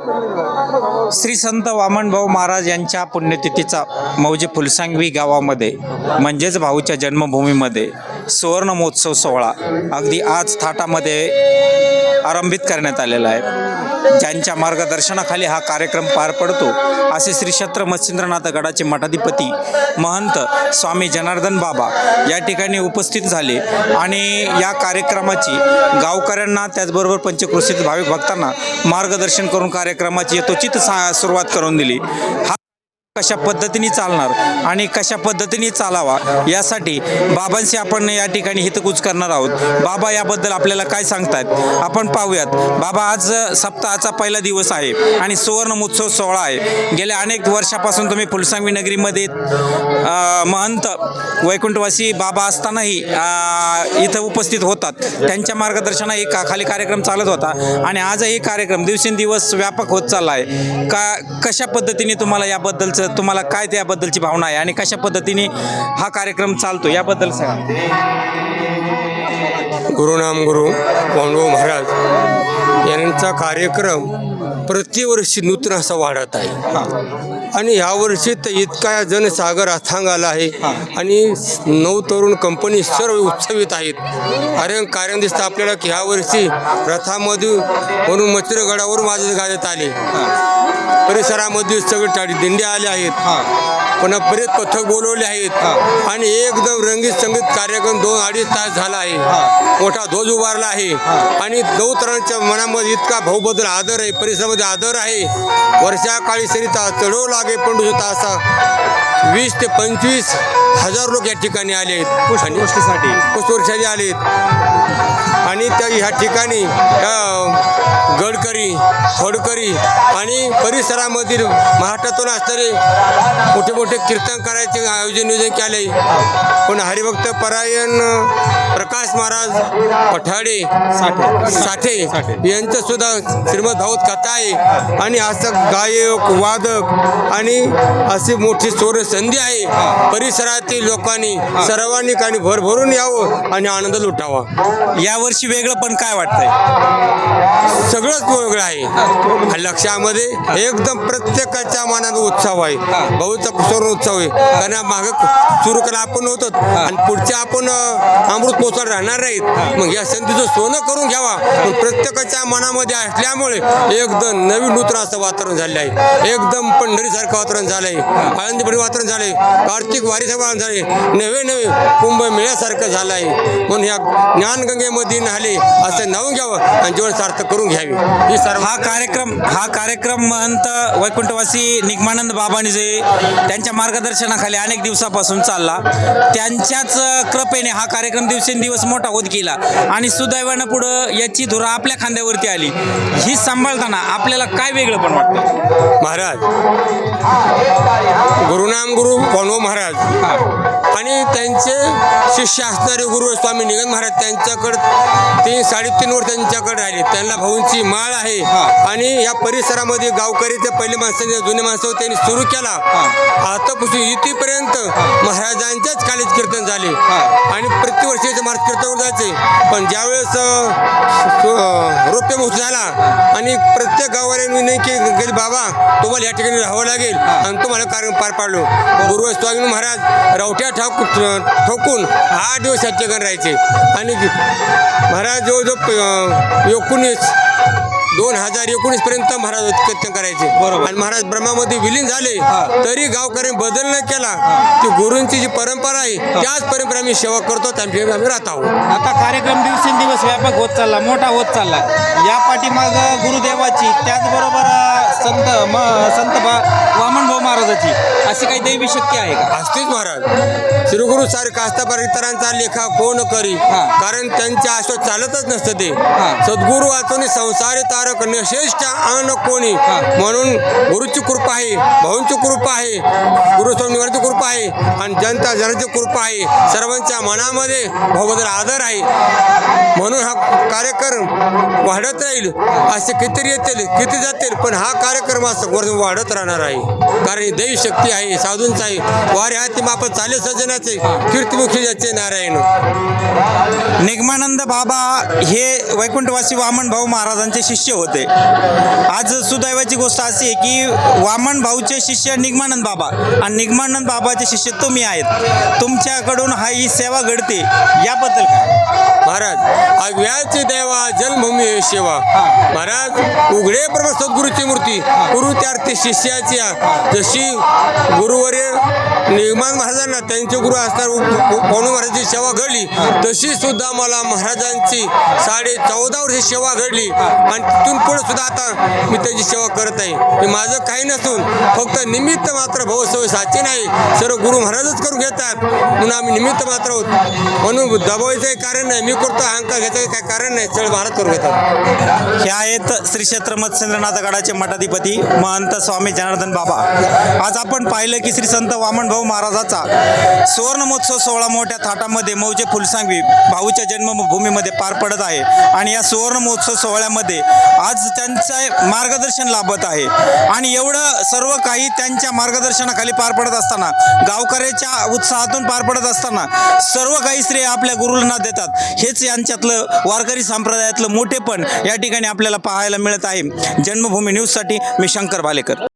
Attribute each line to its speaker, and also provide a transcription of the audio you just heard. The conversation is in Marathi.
Speaker 1: श्री संत वामनभाऊ महाराज यांच्या पुण्यतिथीचा मौजे फुलसांगवी गावामध्ये म्हणजेच भाऊच्या जन्मभूमीमध्ये सुवर्ण महोत्सव सोहळा अगदी आज थाटामध्ये आरंभित करण्यात आलेला आहे। ज्यांच्या मार्गदर्शनाखाली हा कार्यक्रम पार पडतो असे श्री क्षेत्र मच्छिंद्रनाथ गडाचे मठाधिपती महंत स्वामी जनार्दन बाबा या ठिकाणी उपस्थित झाले आणि या कार्यक्रमाची गावकऱ्यांना त्याचबरोबर पंचक्रोशीत भाविक भक्तांना मार्गदर्शन करून कार्यक्रमाची यथोचित सुरुवात करून दिली। हा कशा पद्धतीने चालणार आणि कशा पद्धतीने चालावा यासाठी बाबांशी आपण या ठिकाणी हितगुज करणार आहोत। बाबा याबद्दल आपल्याला काय सांगतायत आपण पाहूयात। बाबा, आज सप्ताहाचा पहिला दिवस आहे आणि सुवर्ण महोत्सव सोहळा आहे। गेल्या अनेक वर्षापासून तुम्ही फुलसांगवी नगरीमध्ये महंत वैकुंठवासी बाबा असतानाही इथं उपस्थित होतात। त्यांच्या मार्गदर्शनाखाली खाली कार्यक्रम चालत होता आणि आजही कार्यक्रम दिवसेंदिवस व्यापक होत चालला आहे। कशा पद्धतीने तुम्हाला काय त्याबद्दलची भावना आहे आणि कशा पद्धतीने हा कार्यक्रम चालतो याबद्दल सांगा।
Speaker 2: गुरुनाम गुरु वामनभाऊ महाराज यांचा कार्यक्रम प्रतिवर्षी नूतन असा वाढत आहे आणि यावर्षी तर इतका जनसागर अथांग आला आहे आणि 9 तरुण कंपनी सर्व उत्सवित आहेत। कारण दिसतं आपल्याला की ह्यावर्षी रथामध्ये म्हणून मच्छिंद्रगडावरून वाजत गाजत आले, परिसरामध्ये सगळे दिंड्या आल्या आहेत, पुन्हा बरेच पथक बोलवले आहेत आणि एकदम रंगीत संगीत कार्यक्रम 2-2.5 तास झाला आहे। मोठा ध्वज उभारला आहे आणि 9 तरुणांच्या मनामध्ये इतका भाऊबद्दल आदर आहे, परिसरामध्ये आदर आहे। वर्षा काळी सरिता चढवू लागे पंडूसुता असा 20 ते 25 हजार लोक या ठिकाणी आले आहेत पुष्पवृष्टीसाठी आले आहेत आणि त्या ह्या ठिकाणी गडकरी खोडकरी आणि परिसरामधील महाराष्ट्रातून असणारे मोठे मोठे कीर्तन करायचे नियोजन केले। पण हरिभक्त परायण प्रकाश महाराज पठाडे साठे यांचं सुद्धा श्रीमद भागवत कथा आहे आणि असं गायक वादक आणि अशी मोठी सोर संधी आहे। परिसरातील लोकांनी सर्वांनी काही भरभरून यावं आणि आनंद लुटावा।
Speaker 1: यावर्षी वेगळं पण काय वाटतंय?
Speaker 2: सगळंच वेगळं आहे। लक्षामध्ये एकदम प्रत्येकाच्या मनात उत्सव आहे, भाऊचा सुवर्ण उत्सव आहे। कारण मागं सुरू करा आपण होतो आणि पुढच्या आपण अमृत पोचर राहणार नाहीत। मग या संधीचं सोनं करून घ्यावा पण प्रत्येकाच्या मनामध्ये असल्यामुळे एकदम नवीन नूतन असं वातावरण झालं आहे। एकदम पंढरीसारखं वातावरण झालं आहे, आळंदीपडी वातावरण झालं आहे, कार्तिक वारीसारखं वातावरण झाले, नवे कुंभमेळ्यासारखं झालं आहे। म्हणून ह्या ज्ञानगंगेमध्ये नाले असं नावून घ्यावं आणि जीवन सार्थक करून घ्यावी। ही सर्व
Speaker 1: हा कार्यक्रम महंत वैकुंठवासी निगमानंद बाबांनी जे त्यांच्या मार्गदर्शनाखाली अनेक दिवसापासून चालला, त्यांच्याच कृपेने हा कार्यक्रम दिवसेंदिवस मोठा होत गेला आणि सुदैवानं पुढं याची धुरा आपल्या खांद्यावरती आली। ही सांभाळताना आपल्याला काय वेगळं पण वाटतं?
Speaker 2: महाराज गुरुनाम गुरु वामनभाऊ महाराज आणि त्यांचे शिष्य असणारे गुरु स्वामी निगम महाराज त्यांच्याकडे 3-3.5 वर्ष त्यांच्याकडे राहिले। त्यांना भाऊंची माळ आहे आणि या परिसरामध्ये गावकरीचे पहिले माणसांचे जुने माणसं त्यांनी सुरू केला। आतापासून इथपर्यंत महाराजांच्याच कालीच कीर्तन झाले आणि प्रतिवर्षीचे महाराज कीर्तन जायचे। पण ज्यावेळेस रौप्य महोत्सव झाला आणि प्रत्येक गावाने विनंती केली, बाबा तुम्हाला या ठिकाणी राहावं लागेल आणि तुम्हाला कार्यक्रम पार पाडलो। गुरु स्वामी महाराज रावट्या ठोकून 8 दिवस या ठिकाणी राहायचे आणि महाराज जवळजवळ 2019 पर्यंत महाराज कीर्तन करायचे। बरोबर। आणि महाराज ब्रह्मामध्ये विलीन झाले तरी गावकऱ्यांनी बदल न केला। ती गुरूंची जी परंपरा आहे त्याच परंपरा आम्ही सेवा करतो, आम्ही राहत आहोत।
Speaker 1: आता कार्यक्रम दिवसेंदिवस व्यापक होत चालला, मोठा होत चालला। या पाठीमाग गुरुदेवाची त्याचबरोबर संत वामनभाऊ महाराजाची अशी काही दैवी शक्ती आहे का?
Speaker 2: असतेच महाराज। श्रीगुरु सारखा असता इतरांचा लेखा कोण करी, कारण त्यांच्या आश्वास चालतच नसतं ते। सद्गुरु वाचून संसारी तारक निश्रेष्ठ आन कोणी, म्हणून गुरुची कृपा आहे, भाऊंची कृपा आहे, गुरुस्वामीवरची कृपा आहे आणि जनता जनाची कृपा आहे। सर्वांच्या मनामध्ये भाऊबद्दल आदर आहे म्हणून हा कार्यक्रम वाढत राहील। असे कितीतरी येतील किती जातील पण हा कार्यक्रम असं वर वाढत राहणार आहे, कारण ही दैवी शक्ती आहे, साधूंच आहे. वारे हाती माप चाले सजनाचे, कीर्तिमुखी जाचे नारायण.
Speaker 1: निगमानंद बाबा हे वैकुंठवासी वामन भाऊ महाराजांचे शिष्य होते. आज सुदैवाची गोष्ट अशी आहे की वामन भाऊचे शिष्य निगमानंद बाबा आणि निगमानंद बाबाचे शिष्य तुम्ही आहेत. तुमच्याकडून हा ही सेवा घडते, याबद्दल काय?
Speaker 2: महाराज अव्याचे देवा जन्मभूमी हे सेवा. महाराज उघडे परम सद्गुरूची मूर्ती गुरु त्यार्थी शिष्याची. जशी गुरुवर्य निगमान महाराजांना त्यांचे गुरु असणार पवनू महाराजांची सेवा घडली, तशी सुद्धा मला महाराजांची 14.5 वर्षी सेवा घडली आणि तिथून पुढे सुद्धा आता मी त्याची सेवा करत आहे. हे माझं काही नसून फक्त निमित्त मात्र भवसवय साचे नाही, सर्व गुरु महाराजच करून घेतात म्हणून आम्ही निमित्त मात्र आहोत. म्हणून दबावायचं कारण नाही, मी करतो अहंकार घ्यायचं काही कारण नाही, सर्व महाराज करून घेतात.
Speaker 1: हे आहेत श्री क्षेत्र मत्स्येंद्रनाथ गडाचे मठाधिपती महंत स्वामी जनार्दन बाबा. आज आपण पाहिलं की श्री संत वामन भाऊ महाराजाचा सुवर्ण महोत्सव सोहळा मोठ्या थाटामध्ये मौजे फुलसांगवी भाऊच्या जन्मभूमीमध्ये पार पडत आहे आणि या सुवर्ण महोत्सव सोहळ्यामध्ये आज त्यांचं मार्गदर्शन लाभत आहे आणि एवढं सर्व काही त्यांच्या मार्गदर्शनाखाली पार पडत असताना, गावकऱ्याच्या उत्साहातून पार पडत असताना सर्व काही श्रेय आपल्या गुरुंना देतात. हेच यांच्यातलं वारकरी संप्रदायातलं मोठेपण या ठिकाणी आपल्याला पाहायला मिळत आहे. जन्मभूमी न्यूजसाठी मी शंकर भालेकर.